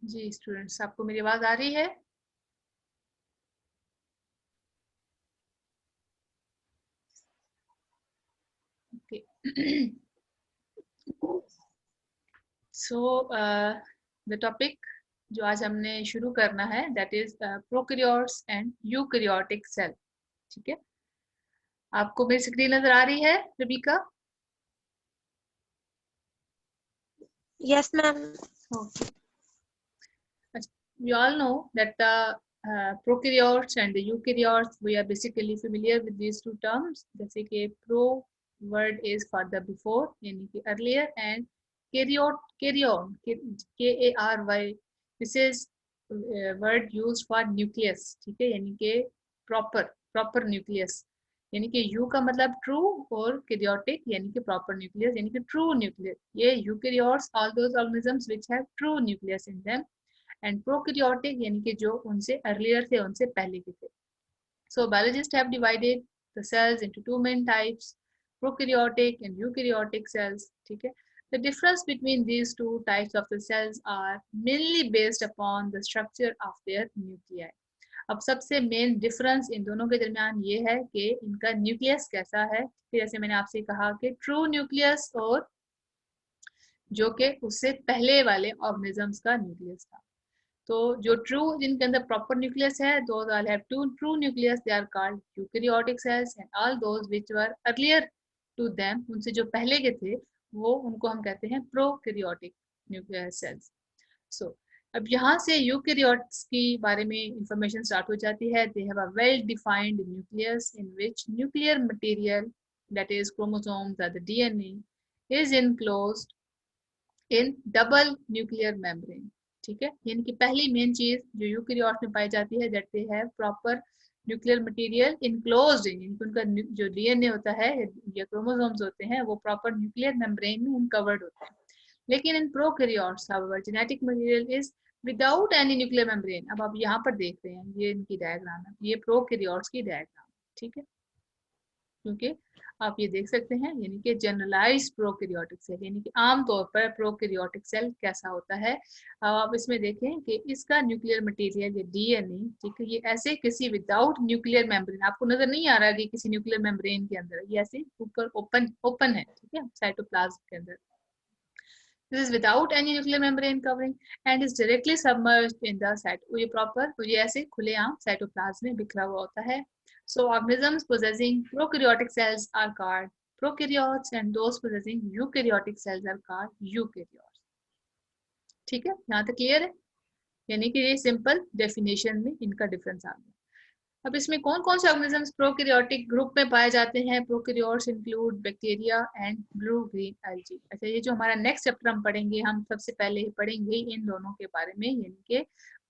जी students, आपको मेरी आवाज आ रही है? ओके। सो द टॉपिक जो आज हमने शुरू करना है that is prokaryotes and eukaryotic cell. ठीक है, आपको मेरी स्क्रीन नजर आ रही है Rabika? Yes, ma'am. Okay. We all know that the prokaryotes and the eukaryotes, we are basically familiar with these two terms. जैसे कि pro word is for the before यानी कि earlier, and karyon KARY, this is word used for nucleus। ठीक है, यानी कि proper nucleus, यानी कि यू का मतलब ट्रू और कैरियोटिक यानी कि प्रॉपर न्यूक्लियस यानी कि ट्रू न्यूक्लियस। ये eukaryotes all those organisms which have true nucleus in them, and prokaryotic यानी कि जो उनसे अर्लियर थे, उनसे पहले के थे। So biologists have divided the cells into two main types, prokaryotic and eukaryotic cells. ठीक है, the difference between these two types of the cells are mainly based upon the structure of their nuclei. अब सबसे main difference in दोनों के दरमियान ये है कि इनका न्यूक्लियस कैसा है। फिर जैसे मैंने आपसे कहा कि ट्रू न्यूक्लियस और जो कि उससे पहले वाले ऑर्गेनिजम्स का न्यूक्लियस था। तो जो ट्रू, जिनके अंदर प्रॉपर न्यूक्लियस है, those all have to true nucleus, they are called eukaryotic cells, and all those which were earlier to them, उनसे जो पहले के थे, वो उनको हम कहते हैं प्रोकैरियोटिक न्यूक्लियर सेल्स। सो अब यहाँ से यूकैरियोट्स की बारे में इंफॉर्मेशन स्टार्ट हो जाती है। They have a well defined nucleus in which nuclear material, that is chromosomes और the DNA, is enclosed in double nuclear membrane. ठीक है, यानी कि पहली मेन चीज जो यूकैरियोट्स में पाई जाती है, that they have proper nuclear material enclosed इन, यानी कि उनका जो डीएनए होता है या क्रोमोसोम्स होते हैं वो प्रॉपर न्यूक्लियर मेम्ब्रेन में कवर्ड होते हैं। लेकिन in prokaryotes however genetic material is without any nuclear membrane. अब आप यहाँ पर देख रहे हैं, ये इनकी डायग्राम है, ये प्रोकैरियोट्स की डायग्राम। ठीक है, क्योंकि आप ये देख सकते हैं, यानी कि जनरलाइज प्रोकैरियोटिक सेल, यानी कि आमतौर पर प्रोकैरियोटिक सेल कैसा होता है। आप इसमें देखें कि इसका न्यूक्लियर मटेरियल या डीएनए, ठीक है, ये ऐसे किसी विदाउट न्यूक्लियर मेम्ब्रेन, आपको नजर नहीं आ रहा कि किसी न्यूक्लियर मेम्ब्रेन के अंदर, ये ऐसे ऊपर ओपन ओपन है, ठीक है, साइटोप्लाज्म के अंदर। This is without any nuclear membrane covering and is directly submerged in the cytoplasm। ये proper, तो ये ऐसे खुलेआम साइटोप्लाज्म में बिखरा हुआ होता है। So organisms possessing prokaryotic cells are called prokaryotes and those possessing eukaryotic cells are called eukaryotes। ठीक है, यहाँ तक क्लियर है? यानी कि ये सिंपल डेफिनेशन में इनका डिफरेंस आ गया। अब इसमें कौन कौन से ऑर्गेनिजम्स प्रोकैरियोटिक ग्रुप में पाए जाते हैं? Prokaryotes include bacteria and blue green algae. अच्छा, ये जो हमारा नेक्स्ट चैप्टर हम पढ़ेंगे, हम सबसे पहले पढ़ेंगे इन दोनों के बारे में, यानी कि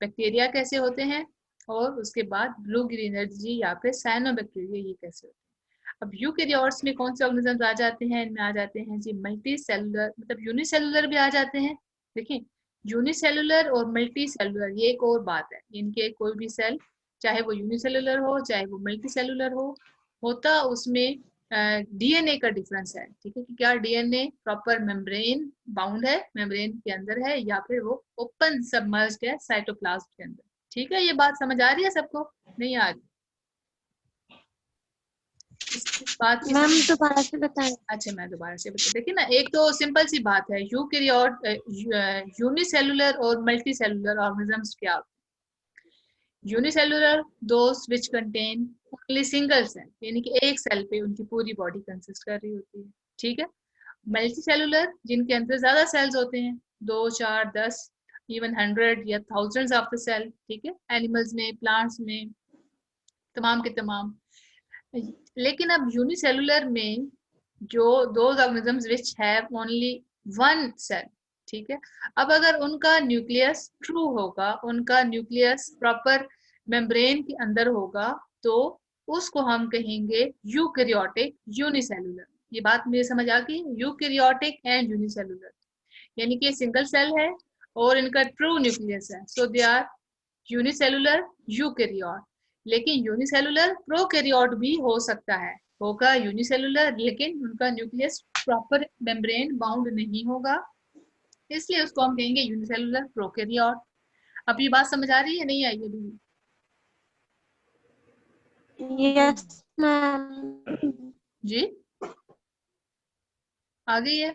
बैक्टीरिया कैसे होते हैं और उसके बाद ब्लू ग्रीन एल्गी या फिर साइनोबैक्टीरिया ये कैसे होते हैं। अब यूकैरियोट्स में कौन से ऑर्गेनिजम्स आ जाते हैं? इनमें आ जाते हैं जी मल्टी सेलुलर, मतलब यूनिसेलुलर भी आ जाते हैं। देखिए, यूनिसेलुलर और मल्टी सेलुलर ये एक और बात है। इनके कोई भी सेल, चाहे वो यूनिसेलुलर हो चाहे वो मल्टी सेलुलर हो, होता उसमें डीएनए का डिफरेंस है। ठीक है, कि क्या डीएनए प्रॉपर मेम्ब्रेन बाउंड है, मेम्ब्रेन के अंदर है, या फिर वो ओपन सबमर्ज्ड है साइटोप्लाज्म के अंदर। ठीक है, ये बात समझ आ रही है सबको? नहीं आ रही? इस बात की मैम दोबारा से बताएं। अच्छा, मैं दोबारा से बता, देखिए ना, एक तो सिंपल सी बात है, यूकैरियोट यूनिसेलुलर और मल्टी सेलुलर ऑर्गेनिजम्स क्या होते हैं? Unicellular those which contain only single cell, यानी कि एक सेल पे उनकी पूरी बॉडी कंसिस्ट कर रही होती है। ठीक है, मल्टी सेलुलर जिनके अंदर ज्यादा सेल्स होते हैं, 2 4 10 इवन 100 या थाउजेंड्स ऑफ द सेल। ठीक है, एनिमल्स में, प्लांट्स में, तमाम के तमाम। लेकिन अब यूनिसेलुलर में जो those organisms which have only one cell, ठीक है, अब अगर उनका न्यूक्लियस ट्रू होगा, उनका न्यूक्लियस प्रॉपर मेम्ब्रेन के अंदर होगा, तो उसको हम कहेंगे यूकैरियोटिक यूनिसेलुलर। ये बात मुझे समझ आ गई? यूकैरियोटिक एंड यूनिसेलुलर, यानी कि सिंगल सेल है और इनका ट्रू न्यूक्लियस है, सो दे आर यूनिसेलुलर यूकैरियोट। लेकिन यूनिसेलुलर प्रोकैरियोट भी हो सकता है, होगा यूनिसेलुलर, लेकिन उनका न्यूक्लियस प्रॉपर मेम्ब्रेन बाउंड नहीं होगा, इसलिए उसको हम कहेंगे यूनिसेलुलर प्रोकैरियोट। अब ये बात समझ आ रही है, नहीं आई अभी? Yes, ma'am. जी आ गई है।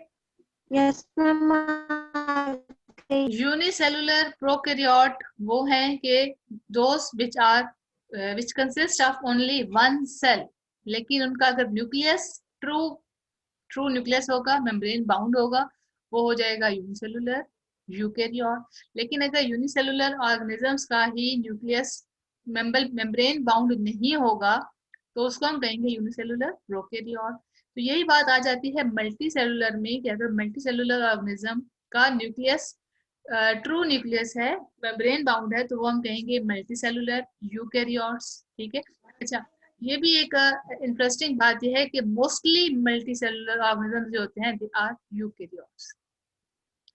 Yes, ma'am. यूनिसेलुलर प्रोकैरियोट वो हैं कि those which consist of only one cell, लेकिन उनका अगर न्यूक्लियस ट्रू ट्रू न्यूक्लियस होगा, मेम्ब्रेन बाउंड होगा, वो हो जाएगा यूनिसेलुलर यूकेरियोट। लेकिन अगर यूनिसेलुलर ऑर्गेनिजम्स का ही न्यूक्लियस मेम्ब्रेन बाउंड नहीं होगा तो उसको हम कहेंगे यूनिसेलुलर प्रोकैरियोट। तो यही बात आ जाती है मल्टी सेलुलर में कि अगर मल्टी सेलुलर ऑर्गेनिज्म का न्यूक्लियस ट्रू न्यूक्लियस है, मेम्ब्रेन बाउंड है, तो वो हम कहेंगे मल्टी सेलुलर यूकेरियोट्स। ठीक है। अच्छा, ये भी एक इंटरेस्टिंग बात यह है कि मोस्टली मल्टी सेलुलर ऑर्गेनिज्म जो होते हैं दे आर यूकेरियोट्स,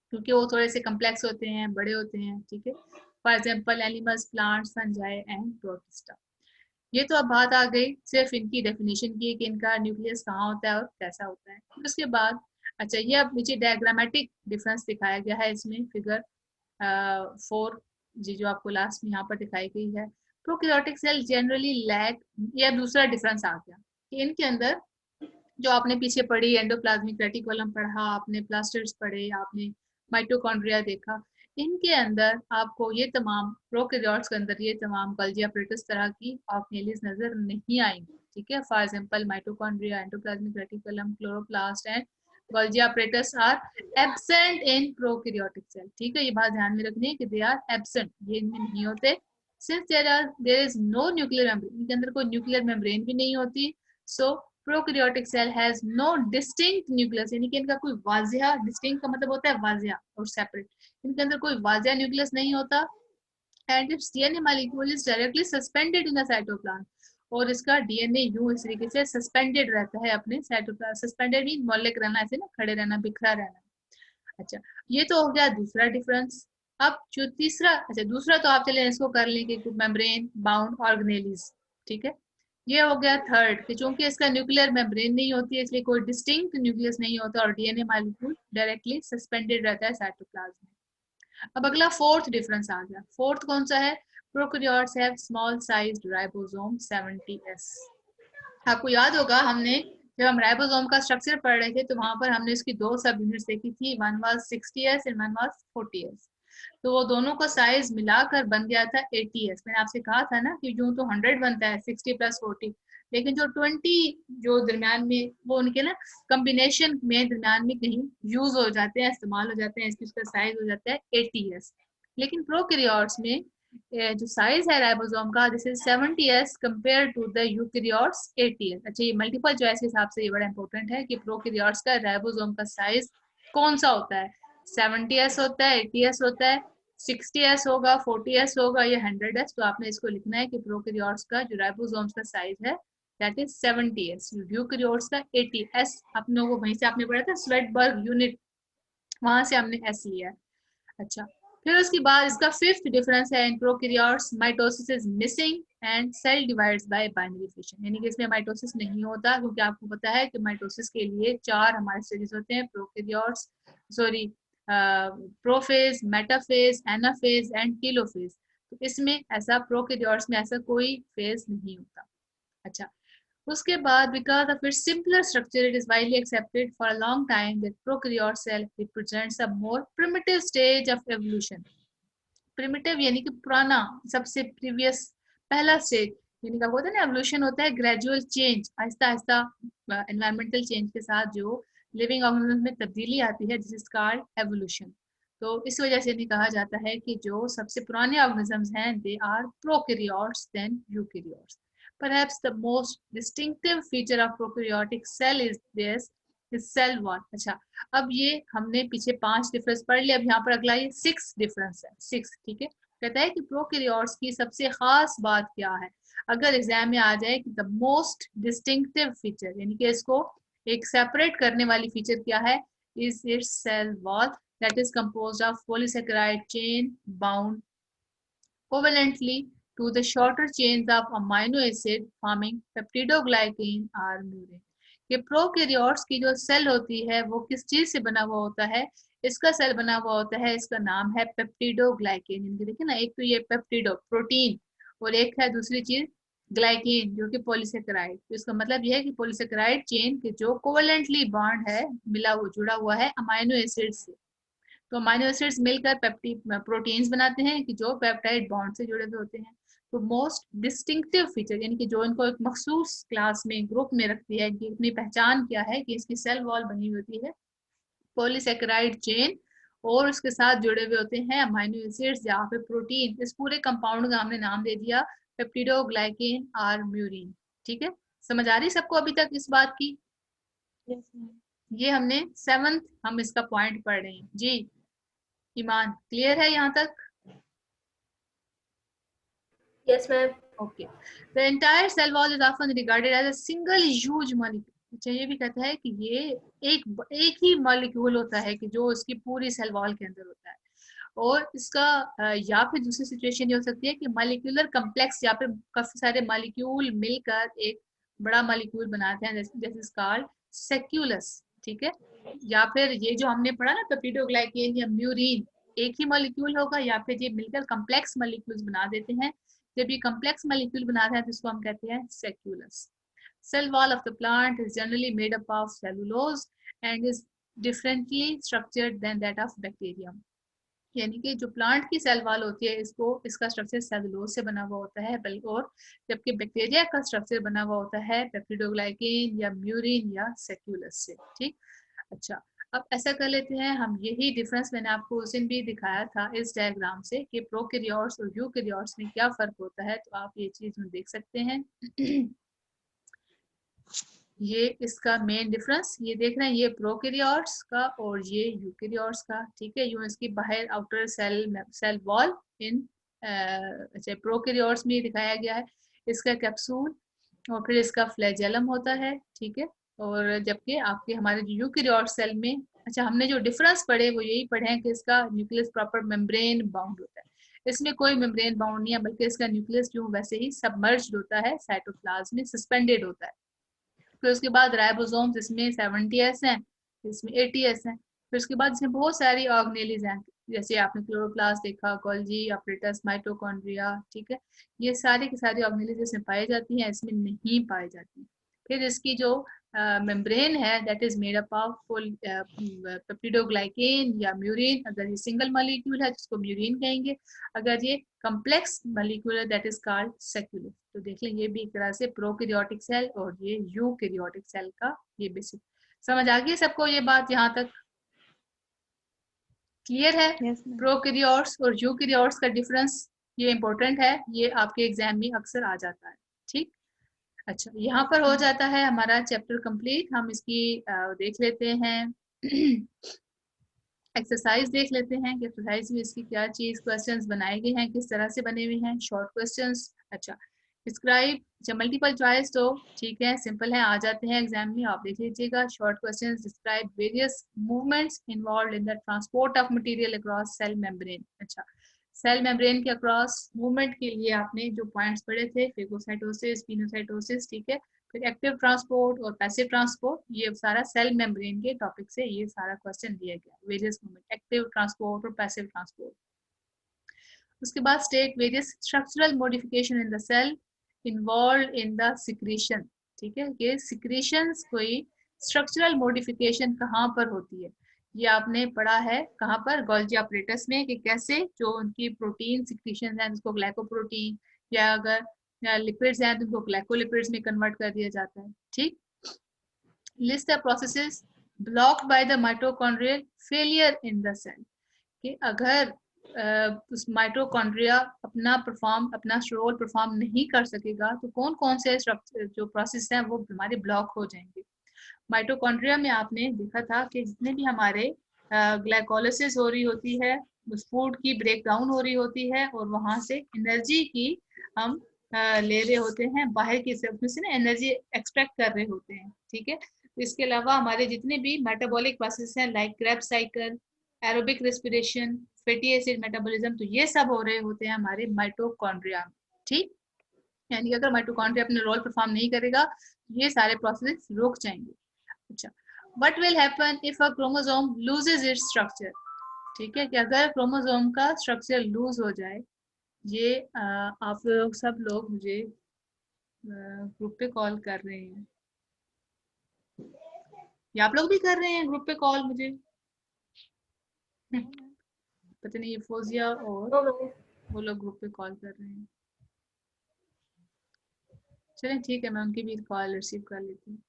क्योंकि वो थोड़े से कम्प्लेक्स होते हैं, बड़े होते हैं। ठीक है। For example animals, plants, fungi and protista. ये तो अब बात आ गई सिर्फ इनकी डेफिनेशन की कि इनका न्यूक्लियस कहाँ होता है और कैसा होता है। फिर उसके बाद अच्छा, ये अब नीचे डायग्रामेटिक डिफरेंस दिखाया गया है इसमें फिगर 4 जी, जो आपको लास्ट में यहाँ पर दिखाई गई है। प्रोकैरियोटिक सेल जनरली लैक, ये अब दूसरा डिफरेंस आ गया कि इनके अंदर जो आपने पीछे पढ़ी एंडोप्लाज्मिक रेटिकुलम पढ़ा, आपने प्लास्टिड्स पढ़े, आपने माइटोकॉन्ड्रिया देखा, इनके अंदर आपको ये तमाम प्रोकैरियोट्स के अंदर ये तमाम गोल्गी एपरेटस तरह की ऑर्गेनेलिज नजर नहीं आएंगी। ठीक है। For example mitochondria, endoplasmic reticulum, chloroplast and Golgi apparatus are absent in prokaryotic cell. ठीक है, ये बात ध्यान में रखनी है कि दे आर एब्सेंट, ये इनमें नहीं होते। Since there is no nuclear membrane, इनके अंदर कोई न्यूक्लियर मेम्ब्रेन भी नहीं होती, so prokaryotic cell has no distinct nucleus, यानी कि इनका कोई वाजिया, डिस्टिंक्ट का मतलब होता है वाजिया और सेपरेट, इनके अंदर कोई वाजिया न्यूक्लियस नहीं होता। And it's DNA molecule is directly suspended in the cytoplasm, और इसका डीएनए यूं इस तरीके से सस्पेंडेड रहता है अपने साइटोप्लाज्म। सस्पेंडेड मीन मोलिक रहना, ऐसे ना खड़े रहना, बिखरा रहना। अच्छा, ये तो हो गया दूसरा डिफरेंस। अब जो तीसरा, अच्छा दूसरा तो आप चले इसको कर लेंगे, मेम्ब्रेन बाउंड ऑर्गेनेलिज। ठीक है। ये हो गया थर्ड कि चूंकि इसका न्यूक्लियर मेम्ब्रेन नहीं होती है, इसलिए कोई डिस्टिंक्ट न्यूक्लियस नहीं होता और डीएनए मॉलिक्यूल डायरेक्टली सस्पेंडेड रहता है साइटोप्लाज्म में। अब अगला फोर्थ डिफरेंस आ गया। फोर्थ कौन सा है? Prokaryotes have small sized ribosome 70s। आपको याद होगा हमने जब हम राइबोसोम का स्ट्रक्चर पढ़ रहे थे तो वहां पर हमने उसकी दो सब यूनिट्स देखी थी, one was 60s and one was 40s। तो वो दोनों का साइज मिलाकर बन गया था 80s। मैंने आपसे कहा था ना कि यूं तो 100 बनता है 60 प्लस 40, लेकिन जो 20 जो दरम्यान में वो उनके ना कॉम्बिनेशन में दरम्यान में कहीं यूज हो जाते हैं, इस्तेमाल हो जाते हैं, इसकी उसका साइज हो जाता है 80s। लेकिन प्रोकैरियोट्स में जो साइज है राइबोसोम का, this is 70s compare to the eukaryotes 80s। अच्छा, ये मल्टीपल चॉइस के हिसाब से ये बड़ा इंपॉर्टेंट है कि प्रोकैरियोट्स का राइबोसोम का साइज कौन सा होता है, 70s होता है, 80s होता है, 60s होगा, 40s होगा या 100s। तो आपने इसको लिखना है कि प्रोकैरियोट्स का जो राइबोसोम्स का साइज है दैट इज 70s, यूकैरियोट्स का 80s। आप लोगों को वहीं से आपने पढ़ा था स्वेटबर्ग यूनिट, वहां से हमने एस लिया है। अच्छा, फिर उसके बाद इसका फिफ्थ डिफरेंस है in prokaryotes mitosis is missing and cell divides by binary fission, यानी कि इसमें माइटोसिस नहीं होता, क्योंकि आपको पता है कि माइटोसिस के लिए 4 हमारे स्टेजेस होते हैं, prokaryotes sorry prophase, metaphase, anaphase and telophase. तो इसमें ऐसा प्रोकैरियोट्स में ऐसा कोई फेज नहीं होता। अच्छा, उसके बाद because of its simpler structure it is widely accepted for a long time that prokaryote cell represents a more primitive stage of evolution। Primitive यानी कि पुराना, सबसे प्रीवियस, पहला स्टेज, यानी क्या होता है ना, एवोल्यूशन होता है gradual change, Aahista Aahista environmental change के साथ जो लिविंग ऑर्गेनिज्म में तब्दीली आती है, दिस इज कॉल्ड एवोल्यूशन। तो इस वजह से भी कहा जाता है कि जो सबसे पुराने ऑर्गेनिजम्स हैं they are prokaryotes then eukaryotes. Perhaps the most distinctive feature of prokaryotic cell is this is cell wall। अच्छा, अब ये हमने पीछे 5 डिफरेंस पढ़ लिया, अब यहाँ पर अगला ये 6 डिफरेंस है, 6। ठीक है। कहता है कि प्रोकैरियोट्स की सबसे खास बात क्या है, अगर एग्जाम में आ जाए कि द मोस्ट डिस्टिंक्टिव फीचर, यानी कि इसको एक सेपरेट करने वाली फीचर क्या है, is its cell wall that is composed of polysaccharide chain bound covalently to the shorter chains of amino acid forming peptidoglycan or murine। ये प्रोकैरियोट्स की जो सेल होती है वो किस चीज से बना हुआ होता है, इसका सेल बना हुआ होता है, इसका नाम है पेप्टिडोग्लाइकेन। इनके देखिए ना, एक तो ये पेप्टिडो प्रोटीन और एक है दूसरी चीज ग्लाइकेन जो कि पॉलीसेकेराइड। तो इसका मतलब यह है कि पॉलीसेकेराइड चेन के जो कोवेलेंटली बॉन्ड है, मिला हुआ जुड़ा हुआ है अमाइनो एसिड से। तो अमाइनो एसिड्स मिलकर पेप्टिड प्रोटीन्स बनाते हैं कि जो पेप्टाइड बॉन्ड से जुड़े हुए होते हैं। तो मोस्ट डिस्टिंक्टिव फीचर यानी कि जो इनको एक मखसूस क्लास में ग्रुप में रखती है कि अपनी पहचान क्या है कि इसकी सेल वॉल बनी होती है पॉलीसेकेराइड चेन और उसके साथ जुड़े हुए होते हैं अमाइनो एसिड्स या फिर प्रोटीन। इस पूरे कंपाउंड का हमने नाम दे दिया पेप्टिडोग्लाइकेन और म्यूरिन। ठीक है, समझ आ रही सबको अभी तक इस बात की? Yes, ma'am. ये हमने 7th हम इसका पॉइंट पढ़ रहे हैं जी। ईमान क्लियर है यहाँ तक? Yes, ma'am. Okay, the entire cell wall is often regarded as a single huge molecule. अच्छा, ये भी कहता है कि ये एक ही मॉलिक्यूल होता है कि जो उसकी पूरी सेल वॉल के अंदर होता है। और इसका या फिर दूसरी सिचुएशन ये हो सकती है कि मॉलिक्यूलर कम्प्लेक्स या फिर काफी सारे मॉलिक्यूल मिलकर एक बड़ा मॉलिक्यूल बनाते हैं, जैसे कॉल्ड सेक्यूलस। ठीक है, या फिर ये जो हमने पढ़ा ना पेप्टिडोग्लाइकेन या म्यूरिन, एक ही मॉलिक्यूल होगा या फिर ये मिलकर कम्प्लेक्स मॉलिक्यूल्स बना देते हैं। जब ये कम्प्लेक्स मॉलिक्यूल बनाते हैं तो इसको हम कहते हैं सेक्यूलस। Cell wall of the plant is generally made up of cellulose and is differently structured than that of bacterium. यानी कि जो प्लांट की सेल वॉल होती है इसको इसका स्ट्रक्चर सेलुलोज से बना हुआ होता है, बल्कि और जबकि बैक्टीरिया का स्ट्रक्चर बना हुआ होता है पेप्टिडोग्लाइकेन या म्यूरिन या सेक्यूलस से। ठीक, अच्छा अब ऐसा कर लेते हैं हम, यही डिफरेंस मैंने आपको उस दिन भी दिखाया था इस डायग्राम से कि प्रोकैरियोट्स और यूकैरियोट्स में क्या फर्क होता है। तो आप ये चीज में देख सकते हैं ये इसका मेन डिफरेंस ये देख रहे हैं, ये प्रोकैरियोट्स का और ये यूकैरियोट्स का। ठीक है, यूं इसकी बाहर आउटर सेल वॉल इन अच्छा प्रोकैरियोट्स में दिखाया गया है, इसका कैप्सूल और फिर इसका फ्लैजेलम होता है। ठीक है, और जबकि आपके हमारे जो यूकैरियोट सेल में, अच्छा हमने जो डिफरेंस पढ़े वो यही पढ़े हैं कि इसका न्यूक्लियस प्रॉपर मेम्ब्रेन बाउंड होता है, इसमें कोई मेम्ब्रेन बाउंड नहीं है, बल्कि इसका न्यूक्लियस जो वैसे ही सबमर्ज्ड होता है, साइटोप्लाज्म में सस्पेंडेड होता है। फिर उसके बाद राइबोसोम्स, इसमें 70s हैं, इसमें 80s हैं। फिर उसके बाद इसमें बहुत सारी ऑर्गेनेलीज हैं, जैसे आपने क्लोरोप्लास्ट देखा, गोल्जी, ऑपरेटस, माइटोकॉन्ड्रिया। ठीक है, ये सारी की सारी ऑर्गेनेलीज इसमें पाई जाती हैं, इसमें नहीं पाई जाती। फिर इसकी जो मेम्ब्रेन है that is made up of peptidoglycan या म्यूरिन। अगर ये सिंगल मॉलिक्यूल है जिसको म्यूरिन कहेंगे, अगर ये कम्प्लेक्स मॉलिक्यूल है दैट इज कॉल्ड सेक्यूलस। तो देख लें, ये भी एक तरह से प्रोकैरियोटिक सेल और ये यूकैरियोटिक सेल का ये बेसिक। समझ आ गई सबको ये बात यहाँ तक? क्लियर है? Yes, ma'am. प्रोकैरियोट्स और यूकैरियोट्स का डिफरेंस ये इंपॉर्टेंट है, ये आपके एग्जाम में अक्सर आ जाता है। ठीक, अच्छा यहाँ पर हो जाता है हमारा चैप्टर कंप्लीट। हम इसकी देख लेते हैं एक्सरसाइज देख लेते हैं कि एक्सरसाइज में इसकी क्या चीज क्वेश्चंस बनाए गए हैं, किस तरह से बने हुए हैं, शॉर्ट क्वेश्चंस। अच्छा डिस्क्राइब, अच्छा मल्टीपल चॉइस तो ठीक है, सिंपल है, आ जाते हैं एग्जाम में, आप देख लीजिएगा। Short questions, describe various movements involve in the transport of material across cell membrane. अच्छा, सेल मेम्ब्रेन के अक्रॉस मूवमेंट के लिए आपने जो पॉइंट्स पढ़े थे, फेगोसाइटोसिस, पिनोसाइटोसिस। ठीक है, फिर एक्टिव ट्रांसपोर्ट और पैसिव ट्रांसपोर्ट, ये सारा सेल मेम्ब्रेन के टॉपिक से ये सारा क्वेश्चन दिया गया, वेरियस मूवमेंट, एक्टिव ट्रांसपोर्ट और पैसिव ट्रांसपोर्ट। उसके बाद state various structural modification in the cell involve in the secretion. ठीक है, ये सिक्रीशंस कोई स्ट्रक्चरल मॉडिफिकेशन कहाँ पर होती है, ये आपने पढ़ा है कहाँ पर, गोल्जी ऑपरेटस में, कि कैसे जो उनकी प्रोटीन सिक्रीशन है जिसको ग्लाइकोप्रोटीन या अगर लिपिड्स हैं तो उनको ग्लाइकोलिपिड्स में कन्वर्ट कर दिया जाता है। ठीक, list the processes blocked by the mitochondrial failure in the cell, कि अगर उस माइटोकॉन्ड्रिया अपना रोल परफॉर्म नहीं कर सकेगा तो कौन कौन से जो प्रोसेस हैं वो हमारे ब्लॉक हो जाएंगे। माइटोकॉन्ड्रिया में आपने देखा था कि जितने भी हमारे ग्लाइकोलिसिस हो रही होती है, उस फूड की ब्रेक डाउन हो रही होती है और वहां से एनर्जी की हम ले रहे होते हैं, बाहर की तरफ से ना एनर्जी एक्सट्रैक्ट कर रहे होते हैं। ठीक है, तो इसके अलावा हमारे जितने भी मेटाबॉलिक प्रोसेस हैं like Krebs cycle, aerobic respiration, fatty acid metabolism, तो ये सब हो रहे होते हैं हमारे माइटोकॉन्ड्रिया में। ठीक, यानी कि अगर माइटोकॉन्ड्रिया अपने रोल परफॉर्म नहीं करेगा ये सारे प्रोसेस रुक जाएंगे। अच्छा, what will happen if a chromosome loses its structure. ठीक है, कि अगर क्रोमोसोम का स्ट्रक्चर लूज हो जाए, ये आप लोग सब लोग मुझे ग्रुप पे कॉल कर रहे हैं, या आप लोग भी कर रहे हैं ग्रुप पे कॉल मुझे। पता नहीं, ये फोजिया और वो लोग ग्रुप पे कॉल कर रहे हैं। चलें ठीक है, मैं उनकी भी कॉल रिसीव कर लेती हूँ।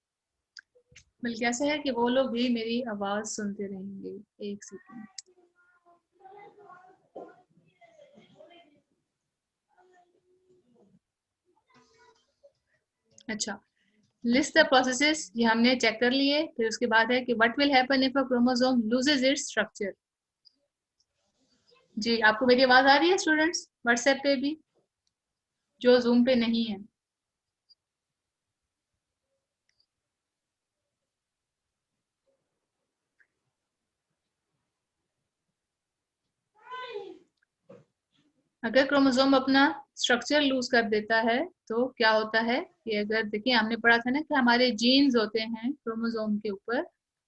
बल्कि ऐसा है कि वो लोग भी मेरी आवाज़ सुनते रहेंगे। एक सेकेंड। अच्छा, लिस्ट द प्रोसेसेस, ये हमने चेक कर लिए। फिर उसके बाद है कि what will happen if a chromosome loses its structure. जी, आपको मेरी आवाज़ आ रही है स्टूडेंट्स, व्हाट्सएप पे भी, जो जूम पे नहीं है? अगर क्रोमोसोम अपना स्ट्रक्चर लूज कर देता है तो क्या होता है कि, अगर देखिए हमने पढ़ा था ना कि हमारे जीन्स होते हैं क्रोमोसोम के ऊपर,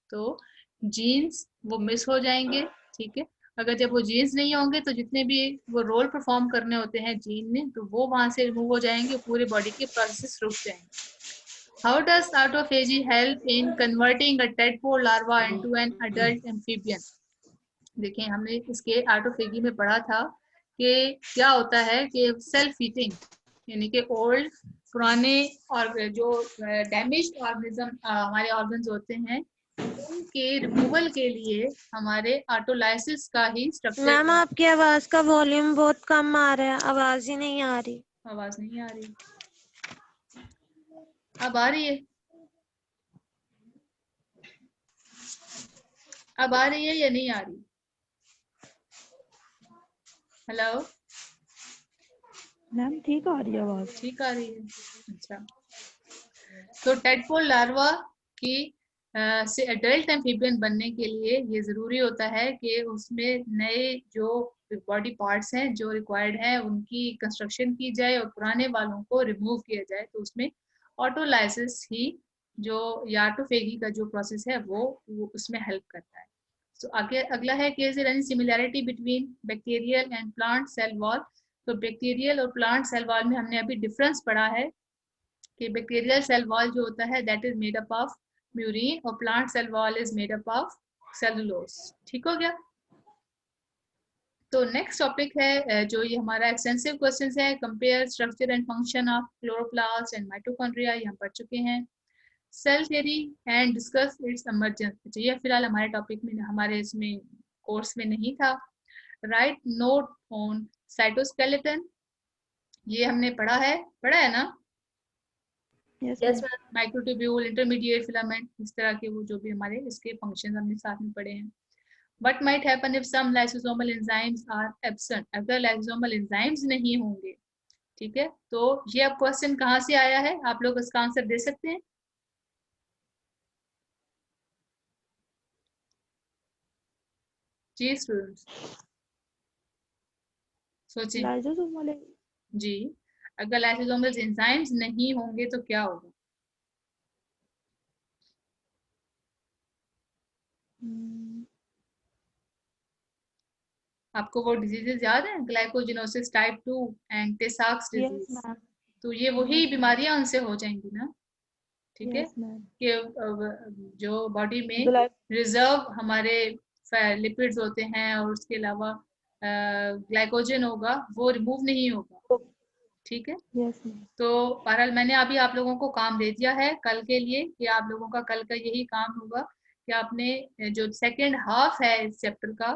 तो जीन्स वो मिस हो जाएंगे। ठीक है, अगर जब वो जीन्स नहीं होंगे तो जितने भी वो रोल परफॉर्म करने होते हैं जीन ने, तो वो वहां से रिमूव हो जाएंगे, पूरे बॉडी के प्रोसेस रुक जाएंगे। How does autophagy help in converting a tadpole larva into an adult amphibian. देखिए हमने इसके ऑटोफेगी में पढ़ा था कि क्या होता है कि सेल्फ ईटिंग, यानी कि ओल्ड पुराने और जो डैमेज्ड ऑर्गेनिज्म हमारे ऑर्गन्स होते हैं, उनके रिमूवल के लिए हमारे ऑटोलाइसिस का ही स्ट्रक्चर। मैम आपकी आवाज का वॉल्यूम बहुत कम आ रहा है, आवाज ही नहीं आ रही। आवाज नहीं आ रही? अब आ रही है? अब आ रही है या नहीं आ रही? हेलो, मैम ठीक आ रही है आवाज। ठीक आ रही है? अच्छा, तो टेडपोल लार्वा की से अडल्ट एम्फीबियन बनने के लिए ये ज़रूरी होता है कि उसमें नए जो बॉडी पार्ट्स हैं जो रिक्वायर्ड हैं उनकी कंस्ट्रक्शन की जाए और पुराने वालों को रिमूव किया जाए। तो उसमें ऑटोलाइसिस ही जो या ऑटोफेगी का जो प्रोसेस है वो उसमें हेल्प करता है। तो आगे अगला है कि is there any similarity between bacterial and plant cell wall. तो बैक्टीरियल और प्लांट सेल वॉल में हमने अभी डिफरेंस पढ़ा है कि बैक्टीरियल सेल वॉल जो होता है that is made up of murein और plant cell wall is made up of cellulose. ठीक हो गया? तो नेक्स्ट टॉपिक है जो ये हमारा एक्सटेंसिव क्वेश्चंस है, compare structure and function of chloroplast and mitochondria, ये हम पढ़ चुके हैं। Cell theory and discuss its emergence, ये फिलहाल हमारे टॉपिक में, हमारे इसमें कोर्स में नहीं था। राइट नोट ऑन साइटोस्केलेटन, ये हमने पढ़ा है ना? Yes yes ma'am. Ma'am. Microtubule, intermediate filament, इस तरह के वो जो भी हमारे इसके फंक्शन हमने साथ में पढ़े हैं। What might happen if some lysosomal enzymes are absent? अगर lysosomal enzymes नहीं होंगे, ठीक है, तो ये अब क्वेश्चन कहाँ से आया है, आप लोग इसका आंसर दे सकते हैं? जी स्टूडेंट्स, सोचें। लाइजोसोम वाले। जी, अगर lysosomal enzymes नहीं होंगे तो क्या होगा? आपको वो डिजीजेस याद है, ग्लाइकोजिनोसिस टाइप 2 एंड टे साक्स यस डिजीज? मैम। तो ये वही बीमारियां उनसे हो जाएंगी ना। ठीक है, यस मैम। कि जो बॉडी में ग्लाइक रिजर्व हमारे लिपिड्स होते हैं और उसके अलावा ग्लाइकोजन होगा, वो रिमूव नहीं होगा। ठीक है, यस मैम। तो बहरहाल मैंने अभी आप लोगों को काम दे दिया है कल के लिए, कि आप लोगों का कल का यही काम होगा कि आपने जो सेकेंड हाफ है इस चैप्टर का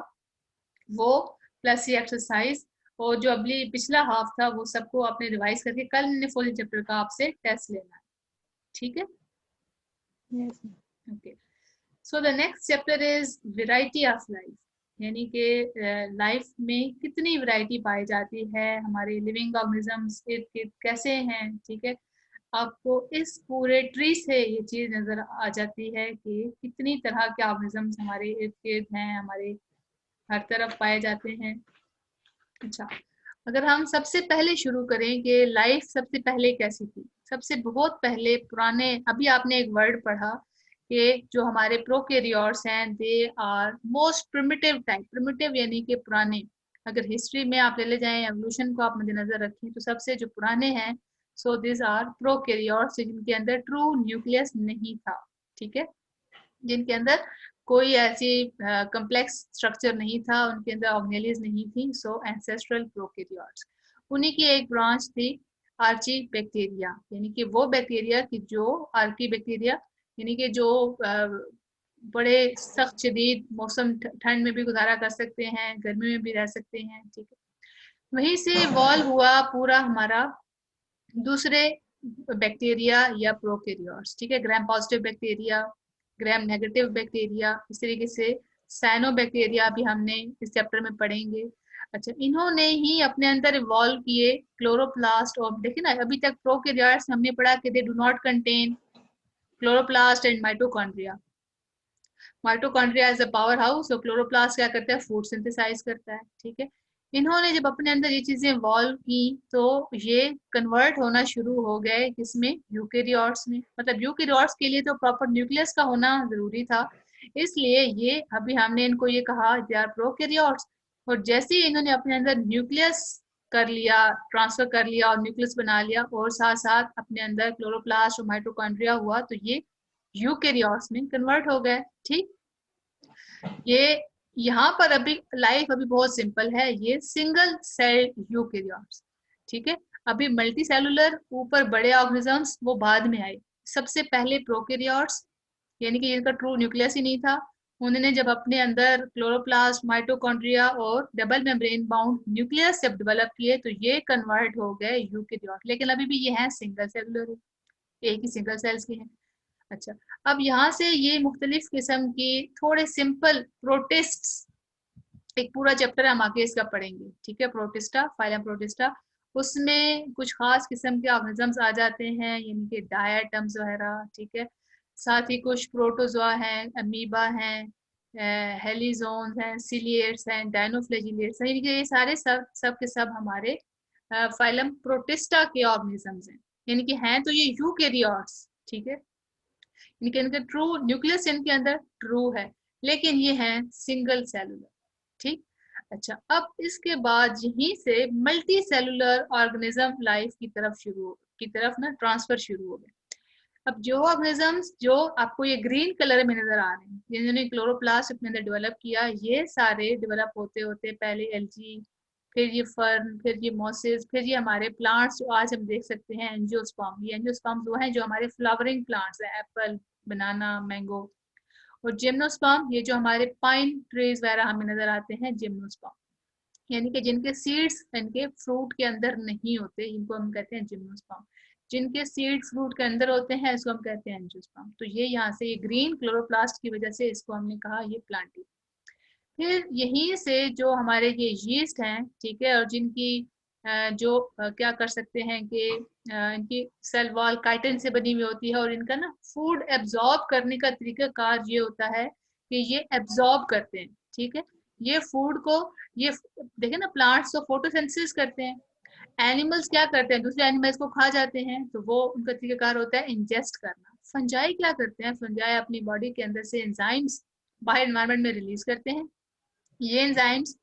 वो प्लस ये एक्सरसाइज, और जो अगली पिछला हाफ था वो सबको आपने रिवाइज करके कल मैंने फुल चैप्टर का आपसे टेस्ट लेना है। ठीक है, yes ma'am. Okay. So the next chapter is variety of life, यानी कि लाइफ में कितनी वैरायटी पाई जाती है, हमारे लिविंग ऑर्गेनिजम्स कैसे हैं। ठीक है, आपको इस पूरे ट्री से ये चीज नजर आ जाती है कि कितनी तरह के ऑर्गेनिजम्स हमारे इर्द गिर्द हैं, हमारे हर तरफ पाए जाते हैं। अच्छा, अगर हम सबसे पहले शुरू करें कि लाइफ सबसे पहले कैसी थी, सबसे बहुत पहले पुराने, अभी आपने एक वर्ड पढ़ा कि जो हमारे प्रोकैरियोट्स हैं they are most primitive type, primitive यानी कि पुराने। अगर हिस्ट्री में आप ले जाएं, एवोल्यूशन को आप मद्देनजर रखें, तो सबसे जो पुराने हैं सो दिस आर प्रोकैरियोट्स, जिनके अंदर ट्रू न्यूक्लियस नहीं था, ठीक है, जिनके अंदर कोई ऐसी कम्प्लेक्स स्ट्रक्चर नहीं था, उनके अंदर ऑर्गेनेलिज नहीं थी, सो एंसेस्ट्रल प्रोकैरियोट्स। उन्हीं की एक ब्रांच थी आर्ची बैक्टीरिया, यानी कि वो बैक्टीरिया की जो आर्की बैक्टीरिया यानी कि जो बड़े सख्त शदीद मौसम, ठंड में भी गुजारा कर सकते हैं, गर्मी में भी रह सकते हैं, ठीक है। वहीं से इवॉल्व हुआ पूरा हमारा दूसरे बैक्टीरिया या प्रोकैरियोट्स, ठीक है, gram positive bacteria, gram negative bacteria, इस तरीके से साइनो बैक्टीरिया भी हमने इस चैप्टर में पढ़ेंगे। अच्छा, इन्होंने ही अपने अंदर इवॉल्व किए क्लोरोप्लास्ट, और देखिए ना अभी तक प्रोकैरियोट्स हमने पढ़ा कि they do not contain chloroplast and mitochondria. Mitochondria is a power house, और क्लोरोप्लास्ट क्या करता है, फूड सिंथेसाइज करता है, ठीक है। इन्होंने जब अपने अंदर ये चीजें इवॉल्व की तो ये कन्वर्ट होना शुरू हो गए किसमें, यूकेरियोट्स में। मतलब यूकेरियोट्स के लिए तो प्रॉपर न्यूक्लियस का होना जरूरी था, इसलिए ये अभी हमने इनको ये कहा दे आर प्रोकैरियोट्स। और जैसे ही इन्होंने अपने अंदर न्यूक्लियस कर लिया, ट्रांसफर कर लिया और न्यूक्लियस बना लिया, और साथ साथ अपने अंदर क्लोरोप्लास्ट और माइटोकॉन्ड्रिया हुआ, तो ये यूकेरियोट्स में कन्वर्ट हो गए, ठीक। ये यहाँ पर अभी लाइफ अभी बहुत सिंपल है, ये सिंगल सेल यूकेरियोट्स, ठीक है। अभी मल्टी सेलुलर ऊपर बड़े ऑर्गेनिजम्स वो बाद में आए, सबसे पहले प्रोकैरियोट्स यानी कि जिनका ट्रू न्यूक्लियस ही नहीं था, उन्होंने जब अपने अंदर क्लोरोप्लास्ट, माइटोकॉन्ड्रिया और डबल मेम्ब्रेन बाउंड न्यूक्लियस जब डेवलप किए, तो ये कन्वर्ट हो गए यूकेरियोट। लेकिन अभी भी ये हैं सिंगल सेलुलर, एक ही सिंगल सेल्स के हैं। अच्छा, अब यहाँ से ये मुख्तलिफ किस्म की थोड़े सिंपल प्रोटिस्ट्स, एक पूरा चैप्टर हम आगे इसका पढ़ेंगे, ठीक है, प्रोटिस्टा, फाइलम प्रोटिस्टा। उसमें कुछ खास किस्म के ऑर्गेनिजम्स आ जाते हैं, यानी कि डायटम्स वगैरह, ठीक है। साथ ही कुछ प्रोटोजोआ हैं, अमीबा हैं, हेलिजोन्स हैं, सिलिएट्स हैं, डायनोफ्लैजिलेट्स हैं, यानी कि ये सारे सब के सब हमारे फाइलम प्रोटिस्टा के ऑर्गेनिजम्स हैं, यानी कि हैं तो ये यूकेरियोट्स, ठीक है। इनके अंदर ट्रू न्यूक्लियस इनके अंदर ट्रू है, लेकिन ये हैं सिंगल सेलुलर, ठीक। अच्छा, अब इसके बाद यहीं से मल्टी सेलुलर ऑर्गेनिज्म लाइफ की तरफ ना ट्रांसफर शुरू हो गए। अब जो ऑर्गेनिजम्स जो आपको ये ग्रीन कलर में नजर आ रहे हैं, जिन्होंने क्लोरोप्लास्ट अपने अंदर डेवलप किया, ये सारे डेवलप होते होते पहले एल्गी, फिर ये फर्न, फिर ये मॉसेस, फिर ये हमारे प्लांट्स जो आज हम देख सकते हैं एंजियोस्पर्म। ये एंजियोस्पर्म वो हैं जो हमारे फ्लावरिंग प्लांट्स हैं, एप्पल, बनाना, मैंगो। और जिम्नोस्पर्म ये जो हमारे पाइन ट्रीज वगैरह हमें नजर आते हैं, जिम्नोस्पर्म यानी कि जिनके सीड्स इनके फ्रूट के अंदर नहीं होते, इनको हम कहते हैं जिम्नोस्पर्म। जिनके सीड फ्रूट के अंदर होते हैं इसको हम कहते हैं एंजियोस्पर्म। तो ये यहाँ से ये ग्रीन क्लोरोप्लास्ट की वजह से इसको हमने कहा ये प्लांटी। फिर यहीं से जो हमारे ये यीस्ट हैं, ठीक है, और जिनकी जो क्या कर सकते हैं कि इनकी सेल वॉल काइटिन से बनी हुई होती है, और इनका ना फूड एब्जॉर्ब करने का तरीका कार ये होता है कि ये एब्जॉर्ब करते हैं, ठीक है, ये फूड को, ये देखे ना प्लांट्स तो फोटोसिंथेसिस करते हैं, एनिमल्स क्या करते हैं, दूसरे एनिमल्स को खा जाते हैं, तो वो उनका तरीकाकार होता है इंजेस्ट करना। फंजाई क्या करते हैं, फंजाई अपनी बॉडी के अंदर से एंजाइम्स बाहर एनवायरनमेंट में रिलीज करते हैं, ये एंजाइम्स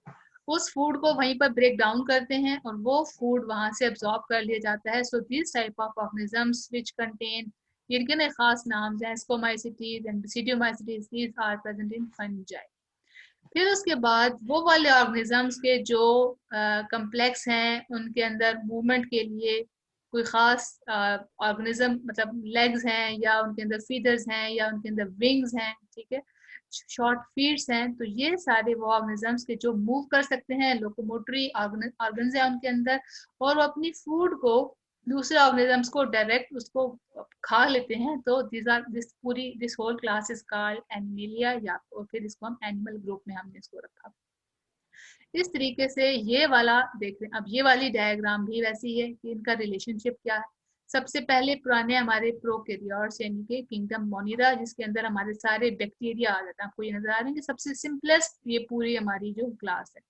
उस फूड को वहीं पर ब्रेक डाउन करते हैं और वो फूड वहां से एब्जॉर्ब कर लिया जाता है। So this type of organisms which contain, इनके ना खास नाम हैं, ascomycetes and basidiomycetes, these are present in fungi. फिर उसके बाद वो वाले ऑर्गेनिजम्स के जो कम्प्लेक्स हैं, उनके अंदर मूवमेंट के लिए कोई खास ऑर्गेनिज्म, मतलब लेग्स हैं या उनके अंदर फीदर्स हैं या उनके अंदर विंग्स हैं, ठीक है, शॉर्ट फीट्स हैं, तो ये सारे वो ऑर्गेनिजम्स के जो मूव कर सकते हैं, लोकोमोटरी ऑर्गन्स हैं उनके अंदर, और वो अपनी फूड को दूसरे ऑर्गेनिजम्स को डायरेक्ट उसको खा लेते हैं। तो this whole class is called Animalia, या और फिर इसको हम एनिमल ग्रुप में हमने इसको रखा। इस तरीके से ये वाला देख रहे हैं। अब ये वाली डायग्राम भी वैसी है कि इनका रिलेशनशिप क्या है। सबसे पहले पुराने हमारे प्रोकैरियोट्स यानी कि किंगडम मोनिरा, जिसके अंदर हमारे सारे बैक्टीरिया आ जाते हैं, आपको ये नजर आ रहे हैं कि सबसे सिंपलेस्ट ये पूरी हमारी जो क्लास है।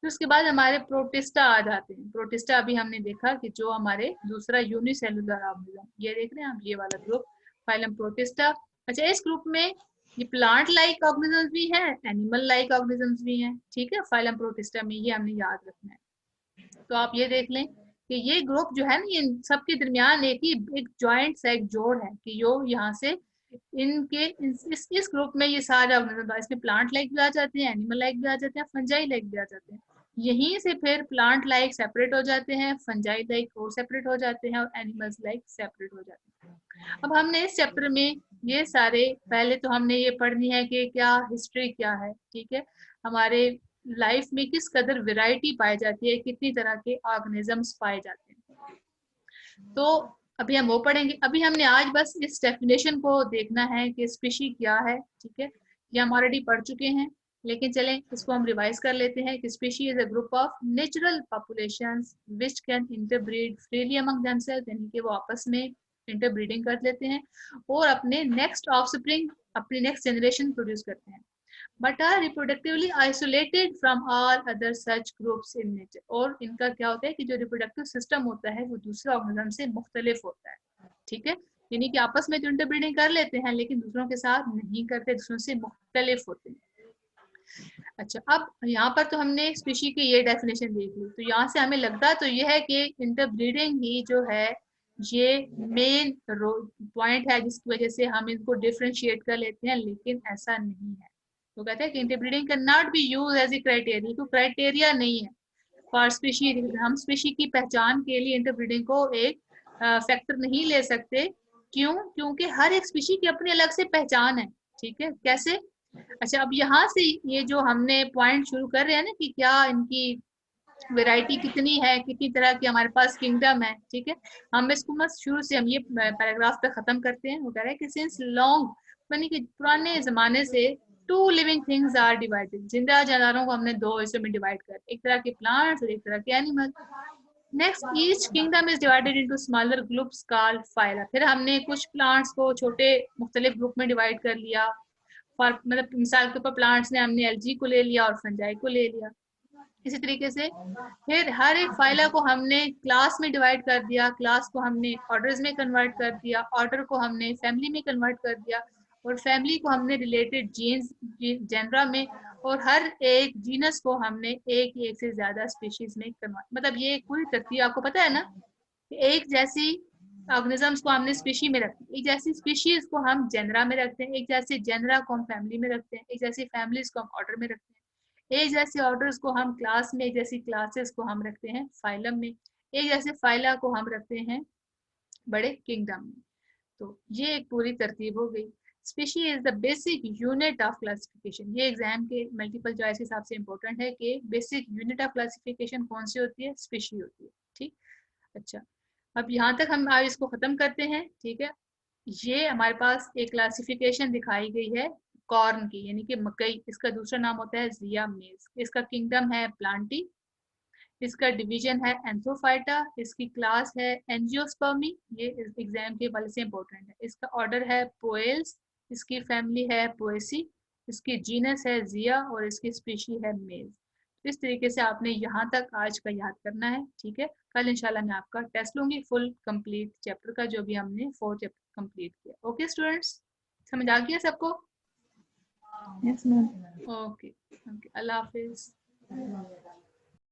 फिर उसके बाद हमारे प्रोटिस्टा आ जाते हैं। प्रोटिस्टा अभी हमने देखा कि जो हमारे दूसरा यूनिसेलुलर ऑर्गेनिज्म, ये देख रहे हैं आप, ये वाला ग्रुप फाइलम प्रोटिस्टा। अच्छा, इस ग्रुप में ये प्लांट लाइक ऑर्गेनिजम्स भी हैं, एनिमल लाइक ऑर्गेनिजम्स भी हैं, ठीक है, फाइलम प्रोटिस्टा में, ये हमने याद रखना है। तो आप ये देख लें कि ये ग्रुप जो है ना, ये सबके दरमियान एक जॉइंट सा एक जोड़ है कि यो यहाँ से इनके इस ग्रुप में ये सारे ऑर्गेनिज्म, इसमें प्लांट लाइक भी आ जाते हैं, एनिमल लाइक भी आ जाते हैं, फंजाई लाइक भी आ जाते हैं। यहीं से फिर प्लांट लाइक सेपरेट हो जाते हैं, फंजाई लाइक और सेपरेट हो जाते हैं, और एनिमल्स लाइक सेपरेट हो जाते हैं। अब हमने इस चैप्टर में ये सारे, पहले तो हमने ये पढ़नी है कि क्या हिस्ट्री क्या है, ठीक है, हमारे लाइफ में किस कदर वैरायटी पाई जाती है, कितनी तरह के ऑर्गेनिजम्स पाए जाते हैं, तो अभी हम वो पढ़ेंगे। अभी हमने आज बस इस डेफिनेशन को देखना है कि स्पीशी क्या है, ठीक है, ये हम ऑलरेडी पढ़ चुके हैं, लेकिन चलें इसको हम रिवाइज कर लेते हैं कि species is a group of natural populations which can interbreed freely among themselves, यानी कि वो आपस में इंटरब्रीडिंग कर लेते हैं और अपने नेक्स्ट ऑफस्प्रिंग, अपनी नेक्स्ट जनरेशन प्रोड्यूस करते हैं, but are reproductively isolated from all other such groups in nature। और इनका क्या होता है कि जो रिप्रोडक्टिव सिस्टम होता है वो दूसरे ऑर्गेनिज्म से मुख्तलिफ होता है, ठीक है, यानी कि आपस में जो इंटरब्रीडिंग कर लेते हैं लेकिन दूसरों के साथ नहीं करते, दूसरों से मुख्तलिफ होते हैं। अच्छा, अब यहाँ पर तो हमने स्पीशी की ये डेफिनेशन देख ली, तो यहाँ से हमें लगता तो ये है कि इंटरब्रीडिंग ही जो है ये मेन पॉइंट है जिसकी वजह से हम इनको डिफ्रेंशिएट कर लेते हैं, लेकिन ऐसा नहीं है। तो कहते हैं कि interbreeding can not be use as a criteria, तो क्राइटेरिया नहीं है फॉर स्पीशी। हम स्पीशी की पहचान के लिए इंटरब्रीडिंग को एक फैक्टर नहीं ले सकते। क्यों? क्योंकि हर एक स्पीशी की अपनी अलग से पहचान है, ठीक है, कैसे? अच्छा, अब यहाँ से ये जो हमने पॉइंट शुरू कर रहे हैं ना कि क्या इनकी वैरायटी कितनी है, कितनी तरह की हमारे पास किंगडम है, ठीक है, हम इसको मत शुरू से हम ये पैराग्राफ पे खत्म करते हैं। वो कह रहा है कि सिंस लॉन्ग, यानी कि पुराने जमाने से, two living things are divided, जिंदा जानवरों को हमने दो हिस्सों में डिवाइड कर, एक तरह के प्लांट्स और एक तरह के animal. Next, each kingdom is divided into smaller groups called phyla, फिर हमने कुछ प्लांट्स को छोटे मुख्तलिफ ग्रुप में डिवाइड कर लिया, मतलब मिसाल के ऊपर प्लांट्स ने हमने एल्जी को ले लिया और फंजाई को ले लिया। इसी तरीके से फिर हर एक फाइला को हमने क्लास में डिवाइड कर दिया, क्लास को हमने ऑर्डर्स में कन्वर्ट कर दिया, ऑर्डर को हमने फैमिली में कन्वर्ट कर दिया, और फैमिली को हमने रिलेटेड जीन्स जेनरा में, और हर एक जीनस को हमने एक से ज्यादा स्पीशीज में कन्वर्ट, मतलब ये एक पूरी तरतीब आपको पता है ना, एक जैसी ऑर्गेनिजम्स को हमने स्पीशी में रखते हैं, एक जैसी स्पीशीज को हम जेनरा में रखते हैं, एक जैसे जेनरा को हम फैमिली में रखते हैं, एक जैसी फैमिलीज को हम ऑर्डर में रखते हैं, एक जैसे ऑर्डर्स को हम क्लास में, एक जैसी क्लासेस को हम रखते हैं फाइलम में, एक जैसे फाइला को हम रखते हैं बड़े किंगडम में। तो ये एक पूरी तरतीब हो गई। Species is the basic unit of classification, ये एग्जाम के मल्टीपल चॉइस के हिसाब से इंपॉर्टेंट है कि बेसिक यूनिट ऑफ क्लासिफिकेशन कौन सी होती है? स्पीशी होती है, ठीक। अच्छा, अब यहाँ तक हम आज इसको खत्म करते हैं, ठीक है। ये हमारे पास एक क्लासिफिकेशन दिखाई गई है कॉर्न की, यानी कि मकई, इसका दूसरा नाम होता है जिया मेज, इसका किंगडम है प्लांटी, इसका डिवीजन है एंथ्रोफाइटा, इसकी क्लास है एंजियोस्पर्मी, ये एग्जाम के वाले से इंपॉर्टेंट है, इसका ऑर्डर है पोएल्स, इसकी फैमिली है पोएसी, इसकी जीनस है जिया, और इसकी स्पीशी है मेज। इस तरीके से आपने यहाँ तक आज का याद करना है, ठीक है। कल इंशाल्लाह मैं आपका टेस्ट लूंगी फुल कंप्लीट चैप्टर का, जो भी हमने 4 चैप्टर कंप्लीट किया। ओके स्टूडेंट्स, समझ आ गया सबको? Yes ma'am. ओके, अल्लाह हाफिज।